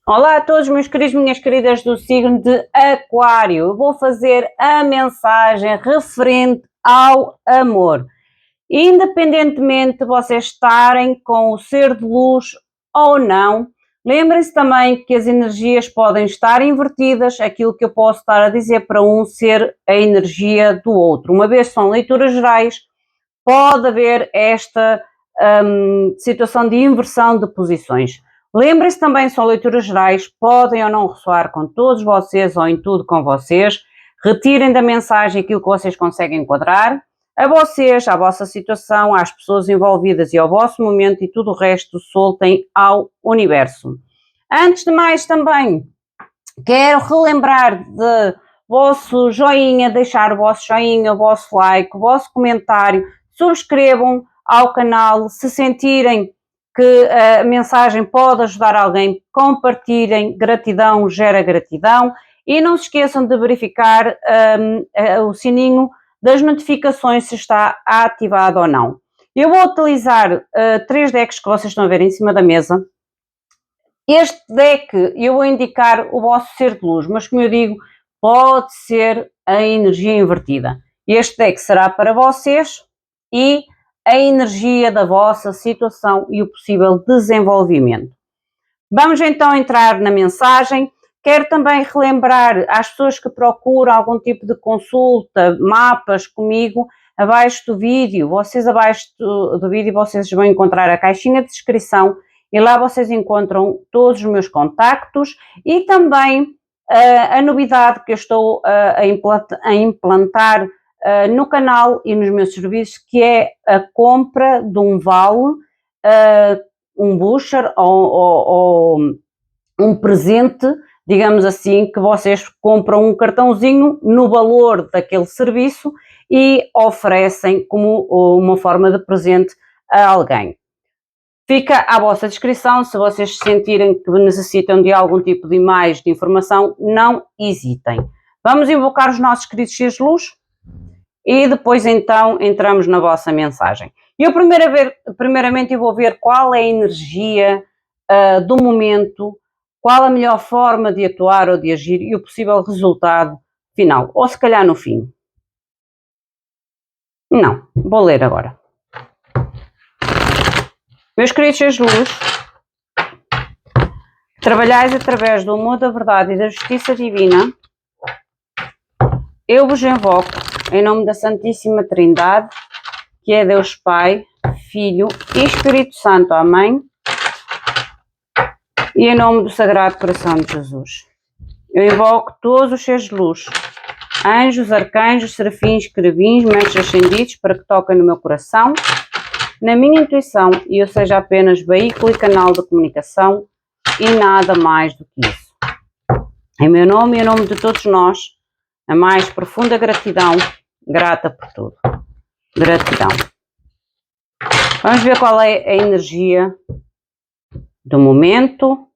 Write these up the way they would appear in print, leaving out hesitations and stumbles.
Olá a todos, meus queridos, minhas queridas do signo de Aquário. Eu vou fazer a mensagem referente ao amor. Independentemente de vocês estarem com o ser de luz ou não, lembrem-se também que as energias podem estar invertidas, aquilo que eu posso estar a dizer para um ser a energia do outro. Uma vez são leituras gerais, pode haver esta situação de inversão de posições. Lembrem-se também, são leituras gerais, podem ou não ressoar com todos vocês ou em tudo com vocês. Retirem da mensagem aquilo que vocês conseguem enquadrar, a vocês, à vossa situação, às pessoas envolvidas e ao vosso momento, e tudo o resto soltem ao universo. Antes de mais também, quero relembrar de vosso joinha, deixar o vosso joinha, o vosso like, o vosso comentário, subscrevam ao canal, se sentirem que a mensagem pode ajudar alguém, compartilhem, gratidão gera gratidão, e não se esqueçam de verificar o sininho das notificações se está ativado ou não. Eu vou utilizar 3 decks que vocês estão a ver em cima da mesa. Este deck eu vou indicar o vosso ser de luz, mas como eu digo, pode ser a energia invertida. Este deck será para vocês e a energia da vossa situação e o possível desenvolvimento. Vamos então entrar na mensagem. Quero também relembrar às pessoas que procuram algum tipo de consulta, mapas comigo, abaixo do vídeo, abaixo do vídeo vocês vão encontrar a caixinha de descrição e lá vocês encontram todos os meus contactos e também a novidade que eu estou a implantar no canal e nos meus serviços, que é a compra de um vale, um voucher ou um presente, digamos assim, que vocês compram um cartãozinho no valor daquele serviço e oferecem como uma forma de presente a alguém. Fica à vossa descrição, se vocês sentirem que necessitam de algum tipo de imagem, de informação, não hesitem. Vamos invocar os nossos queridos seres de luz e depois então entramos na vossa mensagem. Eu primeiramente eu vou ver qual é a energia do momento, qual a melhor forma de atuar ou de agir e o possível resultado final, ou se calhar no fim. Não, vou ler agora. Meus queridos seres de luz, trabalhais através do amor, da verdade e da justiça divina, eu vos invoco em nome da Santíssima Trindade, que é Deus Pai, Filho e Espírito Santo. Amém. E em nome do Sagrado Coração de Jesus. Eu invoco todos os seres de luz, anjos, arcanjos, serafins, querubins, mestres ascendidos, para que toquem no meu coração, na minha intuição, e eu seja apenas veículo e canal de comunicação e nada mais do que isso. Em meu nome e em nome de todos nós, a mais profunda gratidão, grata por tudo. Gratidão. Vamos ver qual é a energia do momento,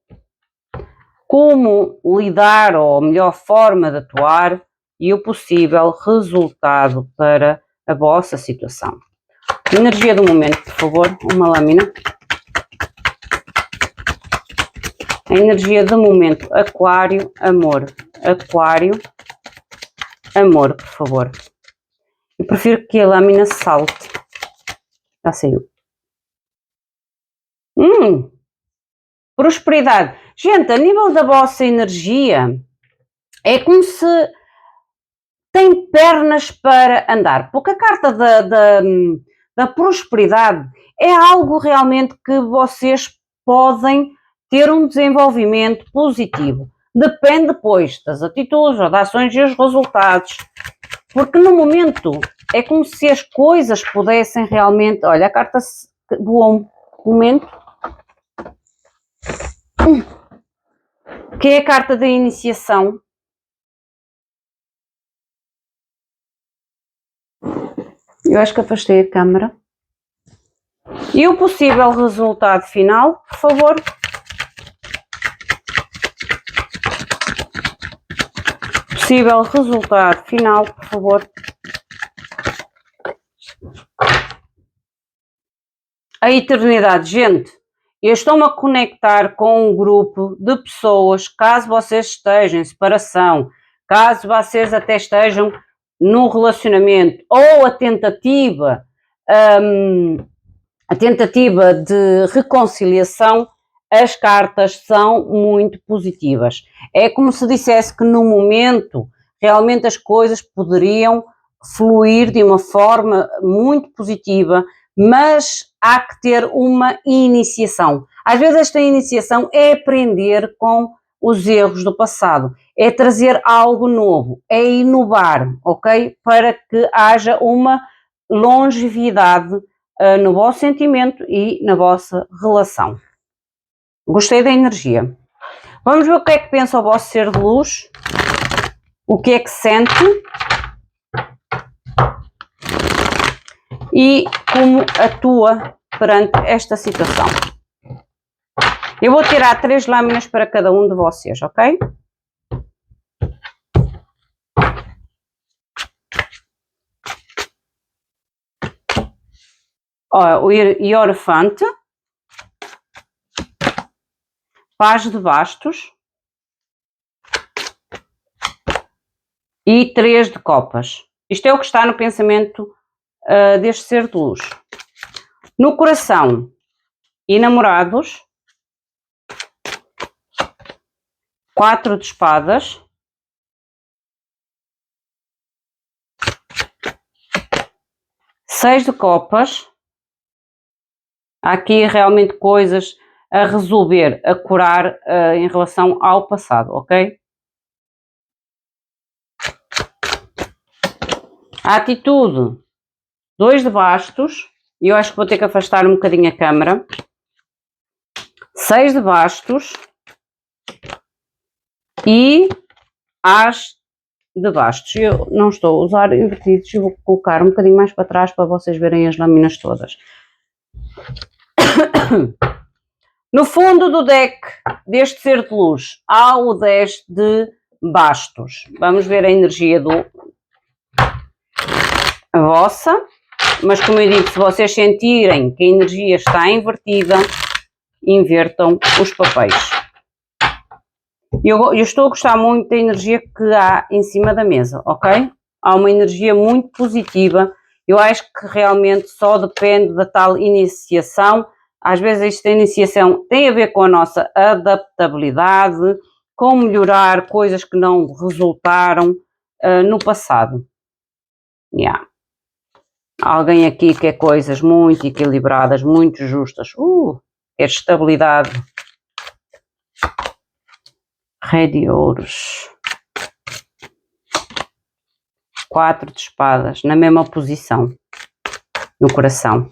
como lidar ou a melhor forma de atuar e o possível resultado para a vossa situação. Energia do momento, por favor, uma lâmina. A energia do momento, Aquário, amor. Aquário, amor, por favor. Eu prefiro que a lâmina salte. Já saiu. Prosperidade. Gente, a nível da vossa energia, é como se tem pernas para andar. Porque a carta da prosperidade é algo realmente que vocês podem ter um desenvolvimento positivo. Depende depois das atitudes, das ações e os resultados. Porque no momento é como se as coisas pudessem realmente... Olha, a carta voou um momento. Que é a carta da iniciação. Eu acho que afastei a câmera. E o possível resultado final, por favor. Possível resultado final, por favor. A eternidade, gente. Eu estou-me a conectar com um grupo de pessoas, caso vocês estejam em separação, caso vocês até estejam num relacionamento, ou a tentativa de reconciliação, as cartas são muito positivas. É como se dissesse que no momento realmente as coisas poderiam fluir de uma forma muito positiva, mas há que ter uma iniciação. Às vezes esta iniciação é aprender com os erros do passado, é trazer algo novo, é inovar, ok? Para que haja uma longevidade no vosso sentimento e na vossa relação. Gostei da energia. Vamos ver o que é que pensa o vosso ser de luz, o que é que sente e como atua perante esta situação. Eu vou tirar 3 lâminas para cada um de vocês, ok? Ó, o Hierophante, Paz de Bastos e 3 de Copas. Isto é o que está no pensamento deste ser de luz. No coração, Enamorados, 4 de Espadas, Seis de Copas. Há aqui realmente coisas a resolver, a curar em relação ao passado, ok? A atitude, 2 de Bastos, e eu acho que vou ter que afastar um bocadinho a câmera. 6 de Bastos e As de Bastos. Eu não estou a usar invertidos, eu vou colocar um bocadinho mais para trás para vocês verem as lâminas todas. No fundo do deck deste ser de luz há o 10 de Bastos. Vamos ver a energia a vossa, mas como eu digo, se vocês sentirem que a energia está invertida, invertam os papéis. Eu estou a gostar muito da energia que há em cima da mesa, ok? Há uma energia muito positiva. Eu acho que realmente só depende da tal iniciação. Às vezes esta iniciação tem a ver com a nossa adaptabilidade, com melhorar coisas que não resultaram no passado. Yeah. Alguém aqui quer coisas muito equilibradas, muito justas. Quer estabilidade. Rei de Ouros. 4 de Espadas, na mesma posição, no coração.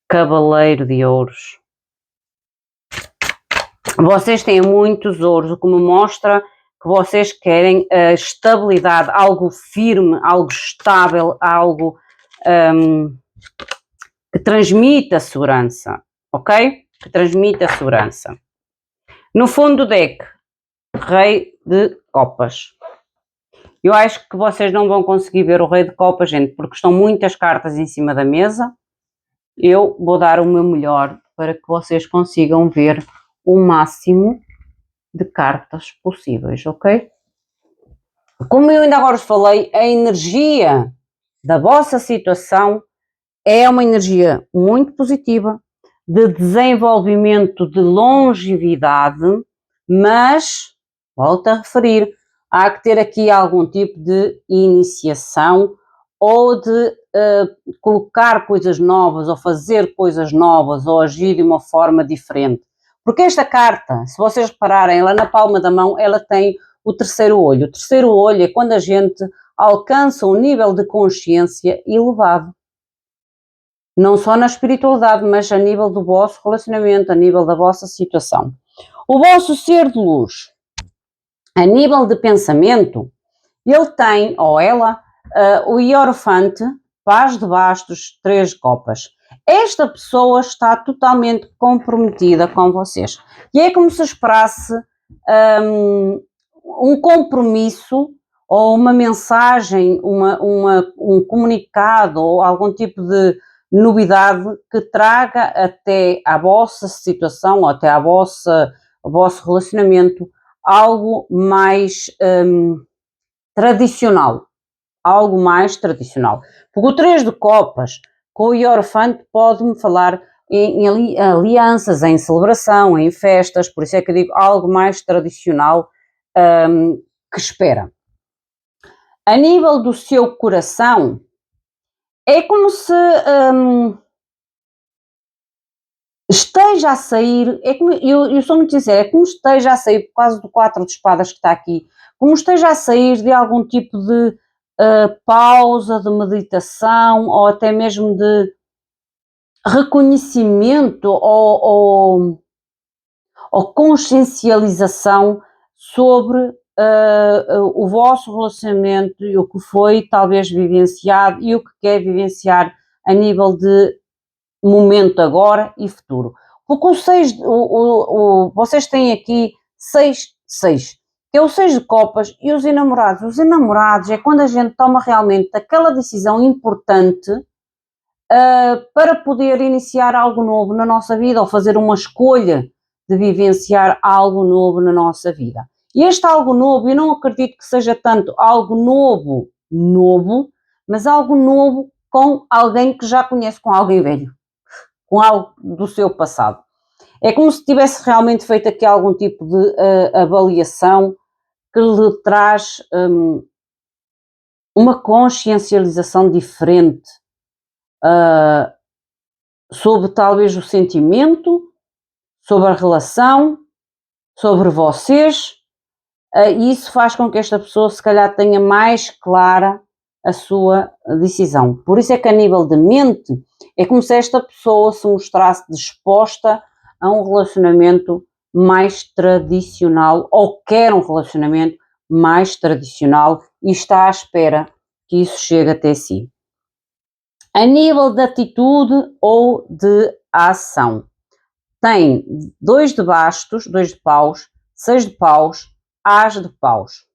Cavaleiro de Ouros. Vocês têm muitos ouros, o que me mostra que vocês querem estabilidade, algo firme, algo estável, algo que transmita segurança, ok? Que transmita segurança. No fundo do deck, Rei de Copas. Eu acho que vocês não vão conseguir ver o Rei de Copas, gente, porque estão muitas cartas em cima da mesa. Eu vou dar o meu melhor para que vocês consigam ver o máximo de cartas possíveis, ok? Como eu ainda agora vos falei, a energia da vossa situação é uma energia muito positiva, de desenvolvimento, de longevidade, mas, volto a referir, há que ter aqui algum tipo de iniciação ou de colocar coisas novas, ou fazer coisas novas, ou agir de uma forma diferente. Porque esta carta, se vocês repararem, ela na palma da mão, ela tem o terceiro olho. O terceiro olho é quando a gente alcança um nível de consciência elevado. Não só na espiritualidade, mas a nível do vosso relacionamento, a nível da vossa situação. O vosso ser de luz, a nível de pensamento, ele tem, ou ela, o Hierophante, Paz de Bastos, 3 de Copas. Esta pessoa está totalmente comprometida com vocês. E é como se esperasse um compromisso ou uma mensagem, um comunicado ou algum tipo de novidade que traga até à vossa situação, até ao vosso relacionamento, algo mais tradicional. Algo mais tradicional. Porque o 3 de copas com o Hierophante pode-me falar em alianças, em celebração, em festas, por isso é que eu digo algo mais tradicional que espera. A nível do seu coração, é como se esteja a sair, eu sou muito sincera, é como esteja a sair, por causa do 4 de espadas que está aqui, como esteja a sair de algum tipo de pausa, de meditação, ou até mesmo de reconhecimento ou consciencialização sobre o vosso relacionamento e o que foi talvez vivenciado e o que quer vivenciar a nível de momento agora e futuro. Porque vocês têm aqui 6, que é o 6 de copas e os enamorados. Os enamorados é quando a gente toma realmente aquela decisão importante para poder iniciar algo novo na nossa vida ou fazer uma escolha de vivenciar algo novo na nossa vida. E este algo novo, eu não acredito que seja tanto algo novo, mas algo novo com alguém que já conhece, com alguém velho, com algo do seu passado. É como se tivesse realmente feito aqui algum tipo de avaliação que lhe traz uma consciencialização diferente sobre talvez o sentimento, sobre a relação, sobre vocês, e isso faz com que esta pessoa se calhar tenha mais clara a sua decisão. Por isso é que a nível de mente, é como se esta pessoa se mostrasse disposta a um relacionamento mais tradicional, ou quer um relacionamento mais tradicional e está à espera que isso chegue até si. A nível de atitude ou de ação, tem 2 de bastos, 2 de paus, 6 de paus, as de paus.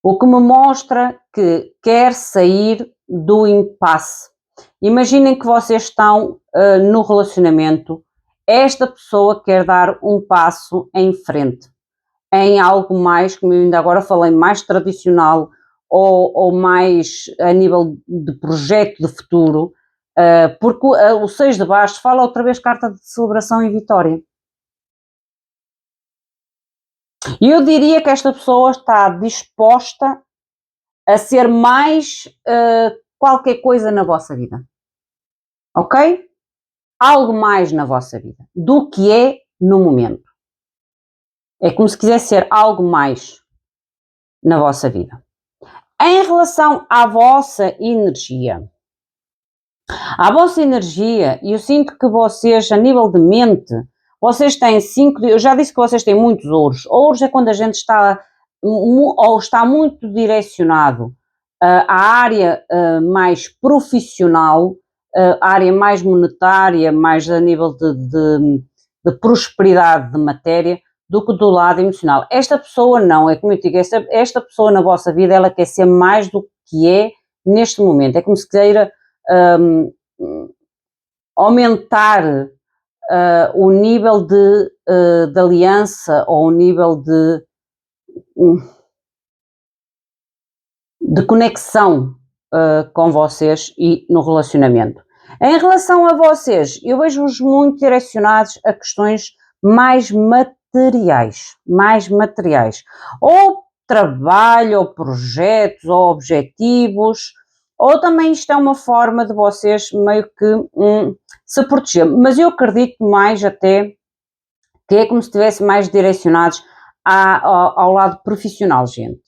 O que me mostra que quer sair do impasse. Imaginem que vocês estão no relacionamento, esta pessoa quer dar um passo em frente, em algo mais, como eu ainda agora falei, mais tradicional ou mais a nível de projeto de futuro, porque o 6 de bastos fala outra vez carta de celebração e vitória. E eu diria que esta pessoa está disposta a ser mais qualquer coisa na vossa vida. Ok? Algo mais na vossa vida do que é no momento. É como se quisesse ser algo mais na vossa vida. Em relação à vossa energia, eu sinto que vocês, a nível de mente, vocês têm 5, eu já disse que vocês têm muitos ouros. Ouros é quando a gente está muito direcionado à área mais profissional, à área mais monetária, mais a nível de prosperidade de matéria, do que do lado emocional. Esta pessoa não, é como eu digo, esta pessoa na vossa vida, ela quer ser mais do que é neste momento. É como se queira aumentar o nível de aliança ou o nível de conexão com vocês e no relacionamento. Em relação a vocês, eu vejo-vos muito direcionados a questões mais materiais, ou trabalho, ou projetos, ou objetivos, ou também isto é uma forma de vocês meio que se proteger, mas eu acredito mais até que é como se estivessem mais direcionados ao lado profissional, gente.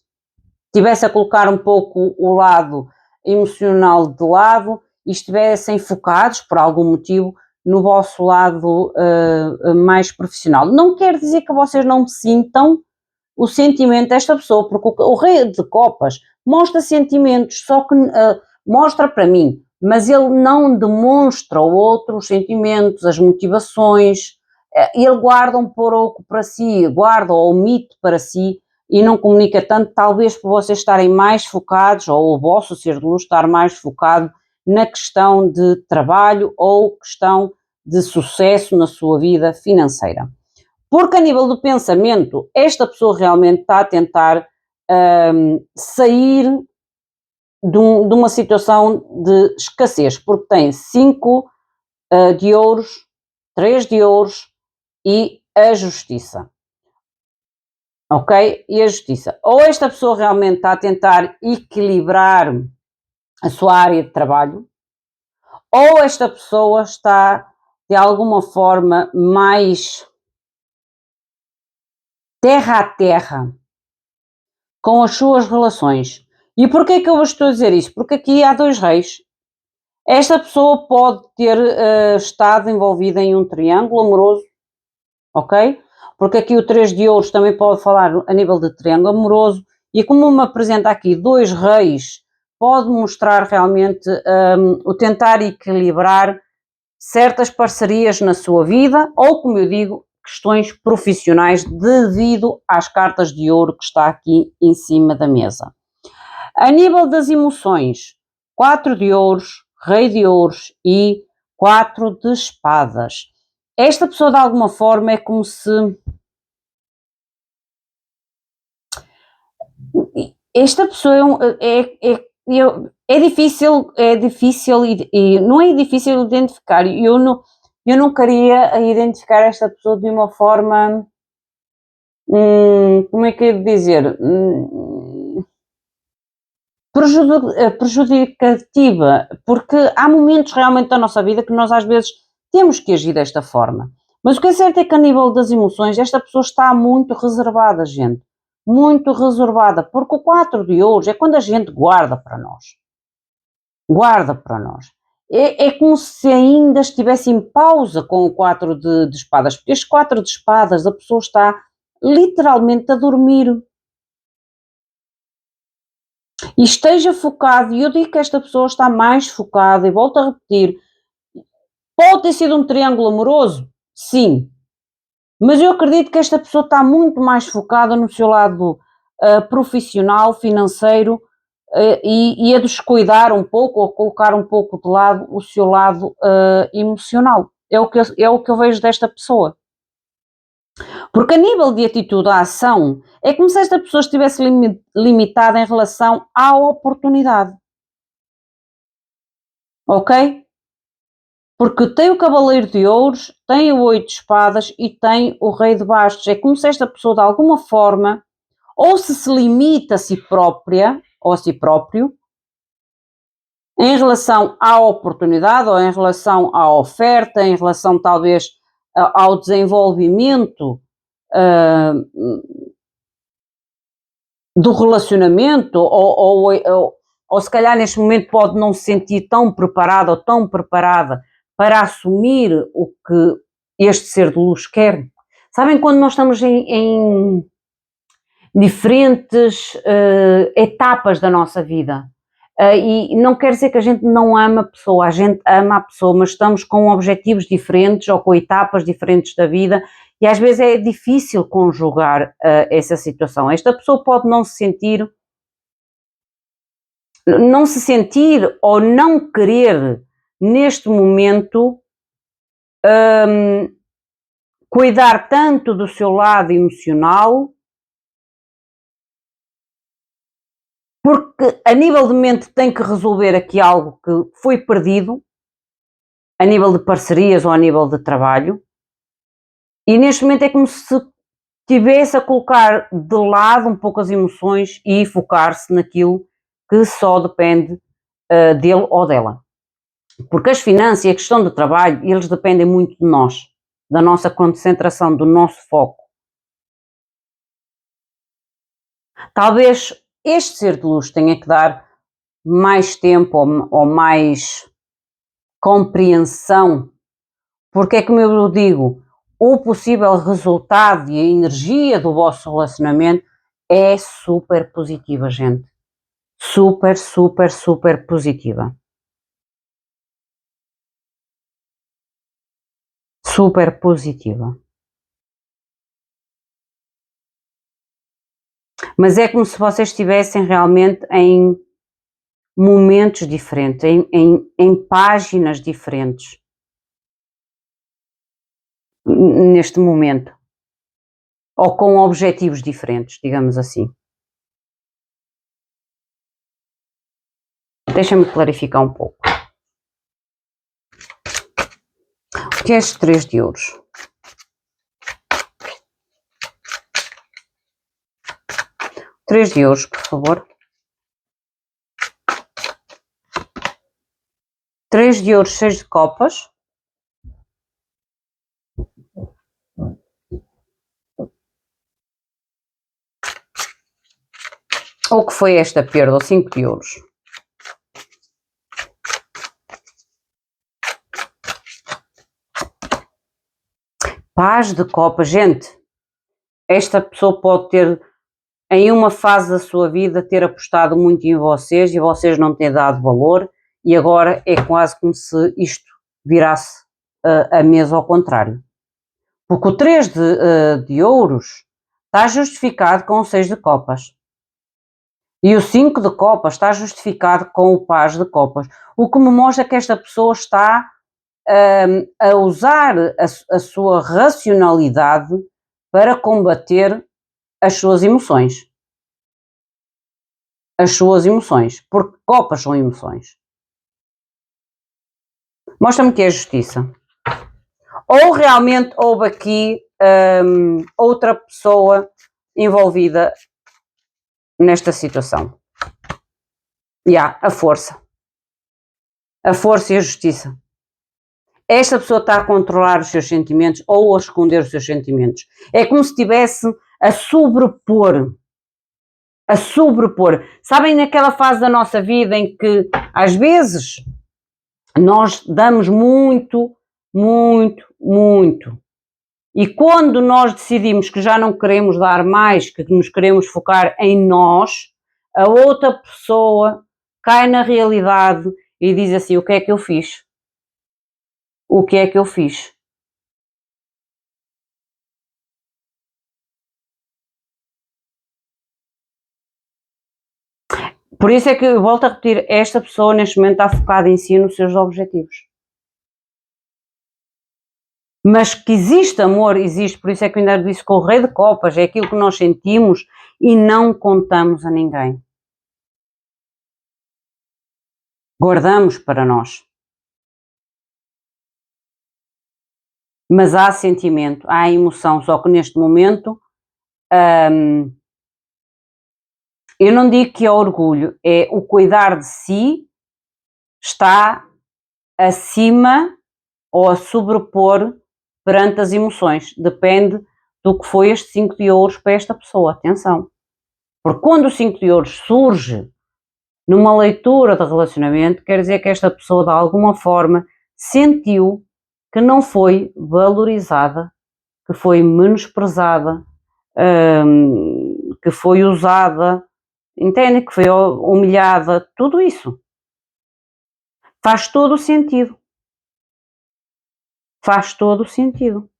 Estivesse a colocar um pouco o lado emocional de lado e estivessem focados, por algum motivo, no vosso lado mais profissional. Não quer dizer que vocês não sintam o sentimento desta pessoa, porque o rei de copas mostra sentimentos, só que mostra para mim, mas ele não demonstra ao outro os sentimentos, as motivações, ele guarda um pouco para si, guarda ou omite para si e não comunica tanto, talvez por vocês estarem mais focados, ou o vosso ser de luz estar mais focado na questão de trabalho ou questão de sucesso na sua vida financeira. Porque a nível do pensamento, esta pessoa realmente está a tentar sair de uma situação de escassez, porque tem 5 de ouros, 3 de ouros e a justiça. Ok? E a justiça. Ou esta pessoa realmente está a tentar equilibrar a sua área de trabalho, ou esta pessoa está de alguma forma mais terra a terra com as suas relações. E porquê que eu estou a dizer isto? Porque aqui há 2 reis. Esta pessoa pode ter estado envolvida em um triângulo amoroso, ok? Porque aqui o 3 de ouros também pode falar a nível de triângulo amoroso, e como me apresenta aqui 2 reis, pode mostrar realmente o tentar equilibrar certas parcerias na sua vida, ou como eu digo, questões profissionais devido às cartas de ouro que está aqui em cima da mesa. A nível das emoções, 4 de ouros, rei de ouros e 4 de espadas. Esta pessoa de alguma forma é como se... Esta pessoa é difícil e não é difícil identificar. Eu não queria identificar esta pessoa de uma forma, como é que eu ia dizer, prejudicativa, porque há momentos realmente da nossa vida que nós às vezes temos que agir desta forma. Mas o que é certo é que a nível das emoções esta pessoa está muito reservada, gente. Muito reservada, porque o 4 de ouros é quando a gente guarda para nós. Guarda para nós. É como se ainda estivesse em pausa com o 4 de espadas, porque este 4 de espadas a pessoa está literalmente a dormir. E esteja focado, e eu digo que esta pessoa está mais focada, e volto a repetir, pode ter sido um triângulo amoroso? Sim. Mas eu acredito que esta pessoa está muito mais focada no seu lado profissional, financeiro, e a descuidar um pouco, ou colocar um pouco de lado o seu lado emocional. É o que eu vejo desta pessoa. Porque a nível de atitude à ação, é como se esta pessoa estivesse limitada em relação à oportunidade. Ok? Porque tem o cavaleiro de ouros, tem o 8 de espadas e tem o rei de bastos. É como se esta pessoa de alguma forma ou se limita a si própria ou a si próprio em relação à oportunidade ou em relação à oferta, em relação talvez ao desenvolvimento do relacionamento, ou se calhar neste momento pode não se sentir tão preparado ou tão preparada para assumir o que este ser de luz quer. Sabem quando nós estamos em diferentes etapas da nossa vida, e não quer dizer que a gente não ama a pessoa, a gente ama a pessoa, mas estamos com objetivos diferentes ou com etapas diferentes da vida, e às vezes é difícil conjugar essa situação. Esta pessoa pode não se sentir ou não querer neste momento cuidar tanto do seu lado emocional, porque a nível de mente tem que resolver aqui algo que foi perdido, a nível de parcerias ou a nível de trabalho, e neste momento é como se estivesse a colocar de lado um pouco as emoções e focar-se naquilo que só depende dele ou dela. Porque as finanças e a questão do trabalho, eles dependem muito de nós, da nossa concentração, do nosso foco. Talvez este ser de luz tenha que dar mais tempo ou mais compreensão, porque é como eu digo, o possível resultado e a energia do vosso relacionamento é super positiva, gente. Super, super, super positiva. Super positiva. Mas é como se vocês estivessem realmente em momentos diferentes, em páginas diferentes, neste momento, ou com objetivos diferentes, digamos assim. Deixa-me clarificar um pouco. O que é este 3 de ouros? Três de ouros, por favor. 3 de ouros, 6 de copas. O que foi esta perda? O 5 de ouros. Paz de copas. Gente, esta pessoa pode ter, em uma fase da sua vida, ter apostado muito em vocês e vocês não terem dado valor, e agora é quase como se isto virasse a mesa ao contrário. Porque o 3 de ouros está justificado com o 6 de copas. E o 5 de copas está justificado com o paz de copas. O que me mostra que esta pessoa está a usar a sua racionalidade para combater as suas emoções. As suas emoções. Porque copas são emoções. Mostra-me que é justiça. Ou realmente houve aqui outra pessoa envolvida nesta situação. A força. A força e a justiça. Esta pessoa está a controlar os seus sentimentos ou a esconder os seus sentimentos. É como se estivesse a sobrepor. A sobrepor. Sabem naquela fase da nossa vida em que, às vezes, nós damos muito, muito, muito. E quando nós decidimos que já não queremos dar mais, que nos queremos focar em nós, a outra pessoa cai na realidade e diz assim: o que é que eu fiz? O que é que eu fiz? Por isso é que eu volto a repetir, esta pessoa neste momento está focada em si e nos seus objetivos. Mas que existe amor, existe, por isso é que eu ainda disse que o rei de copas é aquilo que nós sentimos e não contamos a ninguém. Guardamos para nós. Mas há sentimento, há emoção, só que neste momento eu não digo que é orgulho, é o cuidar de si está acima ou a sobrepor perante as emoções, depende do que foi este 5 de ouros para esta pessoa, atenção. Porque quando o 5 de ouros surge numa leitura de relacionamento, quer dizer que esta pessoa de alguma forma sentiu que não foi valorizada, que foi menosprezada, que foi usada, entende? Que foi humilhada, tudo isso. Faz todo o sentido. Faz todo o sentido.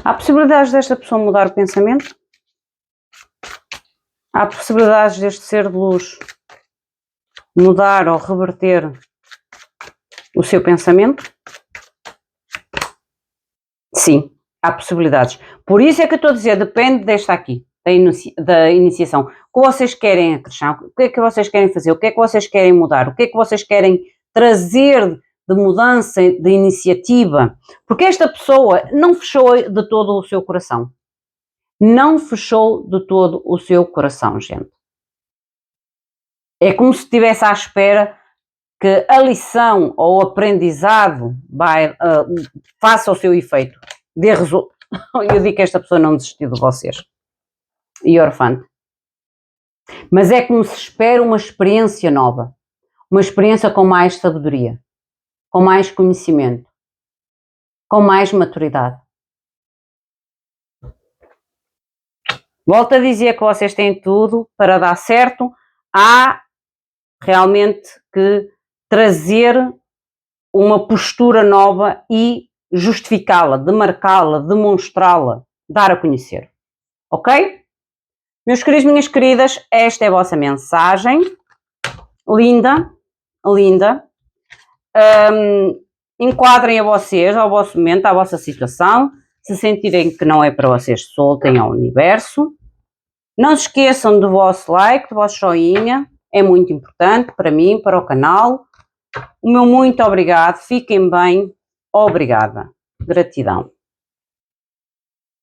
Há possibilidades desta pessoa mudar o pensamento? Há possibilidades deste ser de luz mudar ou reverter o seu pensamento? Sim, há possibilidades. Por isso é que eu estou a dizer, depende desta aqui, da iniciação. O que vocês querem acrescentar? O que é que vocês querem fazer? O que é que vocês querem mudar? O que é que vocês querem trazer de mudança, de iniciativa? Porque esta pessoa não fechou de todo o seu coração. Não fechou de todo o seu coração, gente. É como se estivesse à espera que a lição ou o aprendizado faça o seu efeito. Eu digo que esta pessoa não desistiu de vocês. E orfante. Mas é como se espera uma experiência nova. Uma experiência com mais sabedoria. Com mais conhecimento. Com mais maturidade. Volto a dizer que vocês têm tudo para dar certo. Há realmente que trazer uma postura nova e justificá-la, demarcá-la, demonstrá-la, dar a conhecer. Ok? Meus queridos, minhas queridas, esta é a vossa mensagem. Linda, linda. Enquadrem a vocês, ao vosso momento, à vossa situação. Se sentirem que não é para vocês, soltem ao universo. Não se esqueçam do vosso like, do vosso joinha. É muito importante para mim, para o canal. O meu muito obrigado. Fiquem bem. Obrigada. Gratidão.